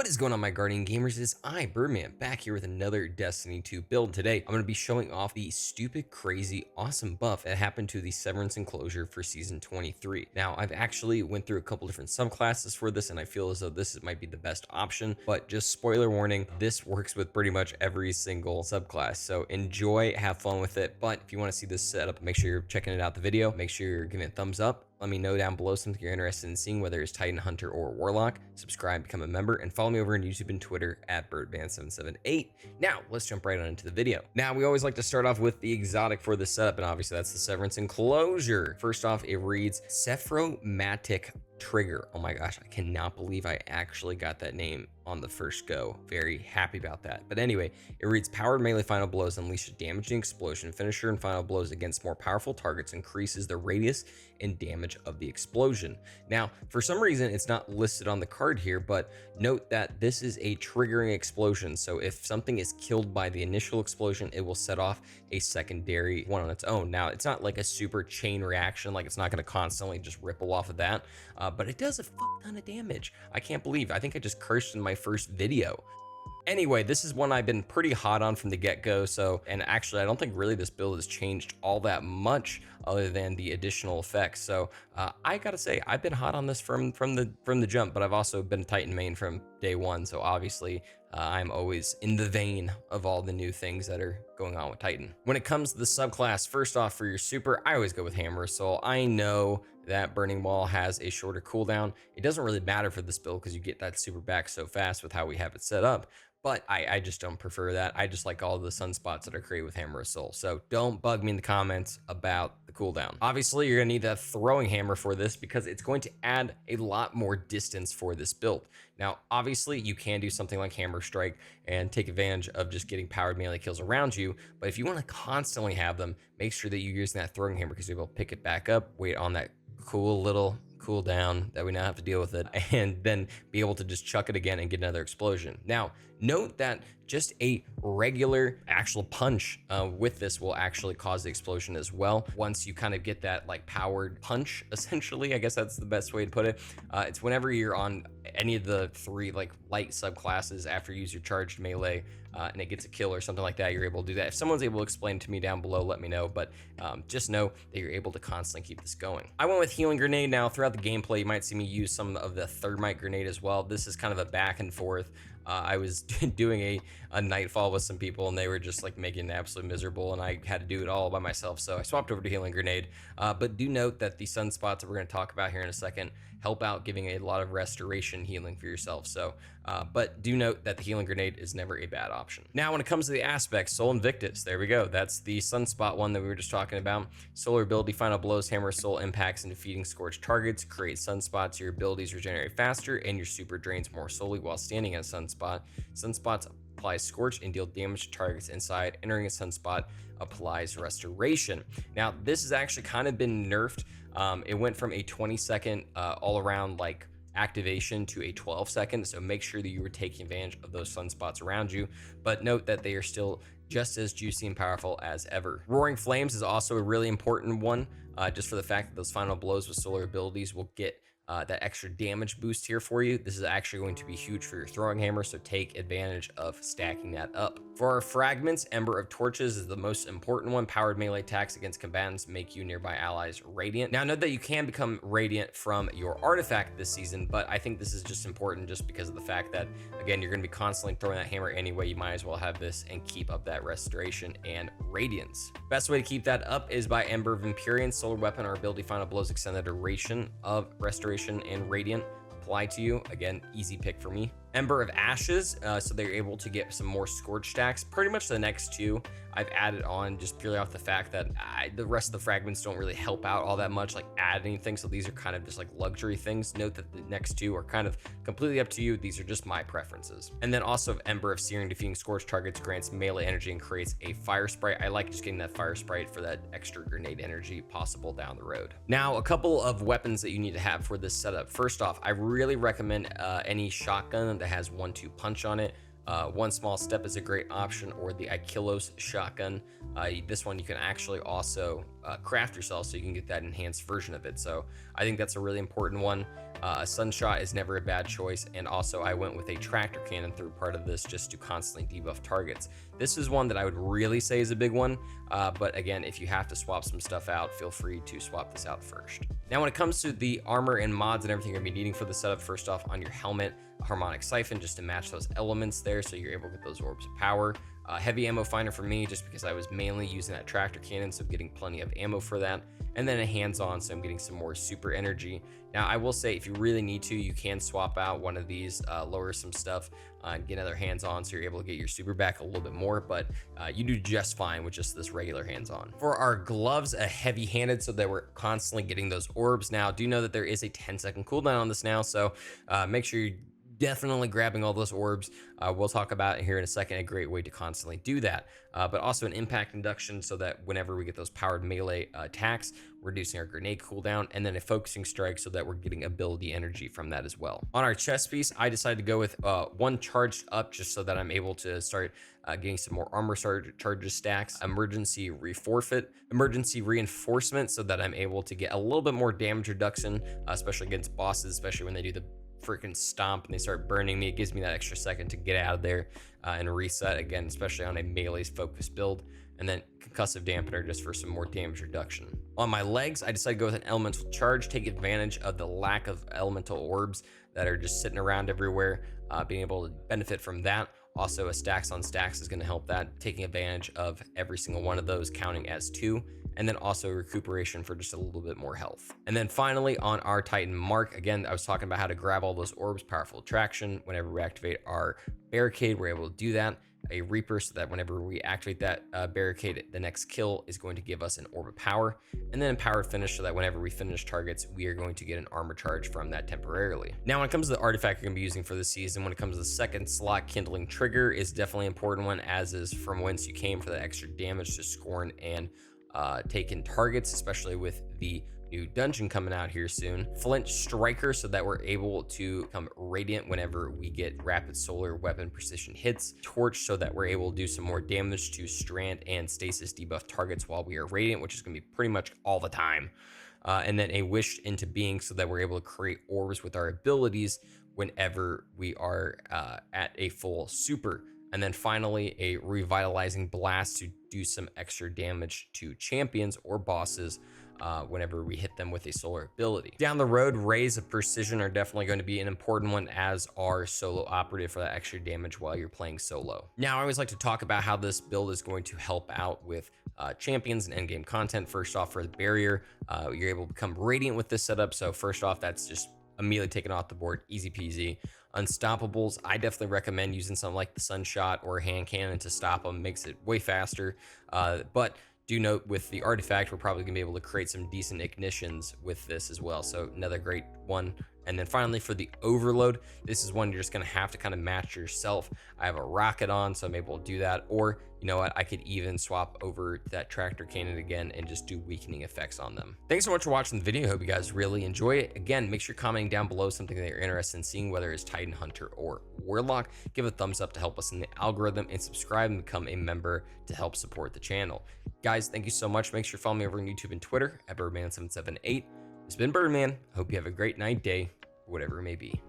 What is going on, my Guardian Gamers? It is I, Birdman, back here with another Destiny 2 build. Today, I'm going to be showing off the stupid, crazy, awesome buff that happened to the Severence Enclosure for Season 23. Now, I've actually went through a couple different subclasses for this, and I feel as though this might be the best option, but just spoiler warning, this works with pretty much every single subclass, so enjoy, have fun with it. But if you want to see this setup, make sure you're checking it out the video, make sure you're giving it a thumbs up. Let me know down below something you're interested in seeing, whether it's Titan, Hunter, or Warlock. Subscribe, become a member, and follow me over on YouTube and Twitter at Birdman778. Now, let's jump right on into the video. Now, we always like to start off with the exotic for the setup, and obviously that's the Severance Enclosure. First off, it reads Sephromatic Trigger. Oh my gosh, I cannot believe I actually got that name on the first go. Very happy about that. But anyway, it reads powered melee final blows unleash a damaging explosion. Finisher and final blows against more powerful targets increases the radius and damage of the explosion. Now, for some reason, it's not listed on the card here, but note that this is a triggering explosion. So if something is killed by the initial explosion, it will set off a secondary one on its own. Now, it's not like a super chain reaction, like it's not going to constantly just ripple off of that, but it does a fuck ton of damage. I can't believe, I think I just cursed in my first video. Anyway, this is one I've been pretty hot on from the get-go, and actually I don't think really this build has changed all that much other than the additional effects. So I gotta say, I've been hot on this from the jump, but I've also been Titan main from day one, so obviously I'm always in the vein of all the new things that are going on with Titan. When it comes to the subclass, first off, for your super, I always go with Hammer of Soul. I know that Burning Wall has a shorter cooldown. It doesn't really matter for this build because you get that super back so fast with how we have it set up. But I just don't prefer that. I just like all the sunspots that are created with Hammer of Soul. So don't bug me in the comments about the cooldown. Obviously, you're gonna need that throwing hammer for this because it's going to add a lot more distance for this build. Now, obviously, you can do something like Hammer Strike and take advantage of just getting powered melee kills around you. But if you want to constantly have them, make sure that you're using that throwing hammer because you'll be able to pick it back up, wait on that cool little cooldown that we now have to deal with it, and then be able to just chuck it again and get another explosion. Now, note that just a regular actual punch with this will actually cause the explosion as well. Once you kind of get that like powered punch, essentially, I guess that's the best way to put it. It's whenever you're on any of the three like light subclasses after you use your charged melee and it gets a kill or something like that, you're able to do that. If someone's able to explain to me down below, let me know, but just know that you're able to constantly keep this going. I went with Healing Grenade. Now, throughout the gameplay, you might see me use some of the Thermite Grenade as well. This is kind of a back and forth. I was doing a Nightfall with some people and they were just like making it absolutely miserable and I had to do it all by myself, so I swapped over to Healing Grenade. But do note that the sunspots that we're going to talk about here in a second help out giving a lot of restoration healing for yourself. So but do note that the Healing Grenade is never a bad option. Now, when it comes to the aspects, Soul Invictus, there we go. That's the sunspot one that we were just talking about. Solar ability, final blows, Hammer of Soul impacts and defeating scorched targets, create sunspots. Your abilities regenerate faster and your super drains more solely while standing at a sunspot. Sunspots apply scorch and deal damage to targets inside. Entering a sunspot applies restoration. Now, this has actually kind of been nerfed. It went from a 20-second all around like activation to a 12-second, so make sure that you were taking advantage of those sunspots around you, but note that they are still just as juicy and powerful as ever. Roaring Flames is also a really important one, just for the fact that those final blows with solar abilities will get that extra damage boost here for you. This is actually going to be huge for your throwing hammer, so take advantage of stacking that up. For our fragments, Ember of Torches is the most important one. Powered melee attacks against combatants make you nearby allies radiant. Now, note that you can become radiant from your artifact this season, but I think this is just important just because of the fact that, again, you're going to be constantly throwing that hammer anyway. You might as well have this and keep up that restoration and radiance. Best way to keep that up is by Ember of Empyrean. Solar weapon or ability final blows extend the duration of restoration and radiant apply to you. Again, easy pick for me. Ember of Ashes, so they're able to get some more scorch stacks. Pretty much the next two I've added on just purely off the fact that the rest of the fragments don't really help out all that much, like add anything, so these are kind of just like luxury things. Note that the next two are kind of completely up to you. These are just my preferences. And then also Ember of Searing, defeating scorch targets grants melee energy and creates a fire sprite. I like just getting that fire sprite for that extra grenade energy possible down the road. Now, a couple of weapons that you need to have for this setup. First off, I really recommend any shotgun that has 1-2 punch on it. One Small Step is a great option, or the Ikilos shotgun. This one you can actually also craft yourself, so you can get that enhanced version of it. So I think that's a really important one. A Sunshot is never a bad choice, and also I went with a Tractor Cannon through part of this just to constantly debuff targets. This is one that I would really say is a big one, but again, if you have to swap some stuff out, feel free to swap this out first. Now, when it comes to the armor and mods and everything you're gonna be needing for the setup, first off, on your helmet, a Harmonic Siphon just to match those elements there so you're able to get those orbs of power. Heavy ammo finder for me, just because I was mainly using that Tractor Cannon, so getting plenty of ammo for that. And then a hands-on, so I'm getting some more super energy. Now, I will say, if you really need to, you can swap out one of these, lower some stuff, and get another hands-on, so you're able to get your super back a little bit more, but you do just fine with just this regular hands-on. For our gloves, a heavy-handed, so that we're constantly getting those orbs. Now, do know that there is a 10-second cooldown on this now, so make sure you're definitely grabbing all those orbs. We'll talk about it here in a second, a great way to constantly do that. But also an impact induction, so that whenever we get those powered melee attacks, we're reducing our grenade cooldown, and then a focusing strike, so that we're getting ability energy from that as well. On our chest piece, I decided to go with one charged up, just so that I'm able to start getting some more armor charges stacks. Emergency reforfeit, emergency reinforcement, so that I'm able to get a little bit more damage reduction, especially against bosses, especially when they do the freaking stomp and they start burning me. It gives me that extra second to get out of there and reset again, especially on a melee focused build. And then concussive dampener, just for some more damage reduction. On my legs, I decided to go with an elemental charge, take advantage of the lack of elemental orbs that are just sitting around everywhere, being able to benefit from that. Also, a stacks on stacks is going to help that, taking advantage of every single one of those counting as 2. And then also recuperation for just a little bit more health. And then finally, on our Titan Mark, again, I was talking about how to grab all those orbs, powerful attraction. Whenever we activate our barricade, we're able to do that. A Reaper, so that whenever we activate that barricade, the next kill is going to give us an orb of power. And then Empowered Finish, so that whenever we finish targets, we are going to get an armor charge from that temporarily. Now, when it comes to the artifact you're gonna be using for this season, when it comes to the second slot, Kindling Trigger is definitely an important one, as is From Whence You Came, for that extra damage to scorn and taken targets, especially with the new dungeon coming out here soon. Flint Striker, so that we're able to become radiant whenever we get rapid solar weapon precision hits. Torch, so that we're able to do some more damage to strand and stasis debuff targets while we are radiant, which is going to be pretty much all the time. And then a Wish into Being, so that we're able to create orbs with our abilities whenever we are at a full super. And then finally, a Revitalizing Blast to do some extra damage to champions or bosses whenever we hit them with a solar ability. Down the road, Rays of Precision are definitely going to be an important one, as our solo operative, for that extra damage while you're playing solo. Now, I always like to talk about how this build is going to help out with champions and endgame content. First off, for the barrier, you're able to become radiant with this setup. So first off, that's just immediately taken off the board, easy peasy. Unstoppables, I definitely recommend using something like the Sunshot or Hand Cannon to stop them. Makes it way faster. But do note, with the artifact, we're probably gonna be able to create some decent ignitions with this as well. So another great one. And then finally, for the Overload, this is one you're just gonna have to kind of match yourself. I have a rocket on, so I'm able to do that. Or, you know what, I could even swap over that Tractor Cannon again and just do weakening effects on them. Thanks so much for watching the video. I hope you guys really enjoy it. Again, make sure you're commenting down below something that you're interested in seeing, whether it's Titan Hunter or Warlock. Give a thumbs up to help us in the algorithm, and subscribe and become a member to help support the channel. Guys, thank you so much. Make sure you follow me over on YouTube and Twitter at Birdman778. It's been Birdman. Hope you have a great night, day, whatever it may be.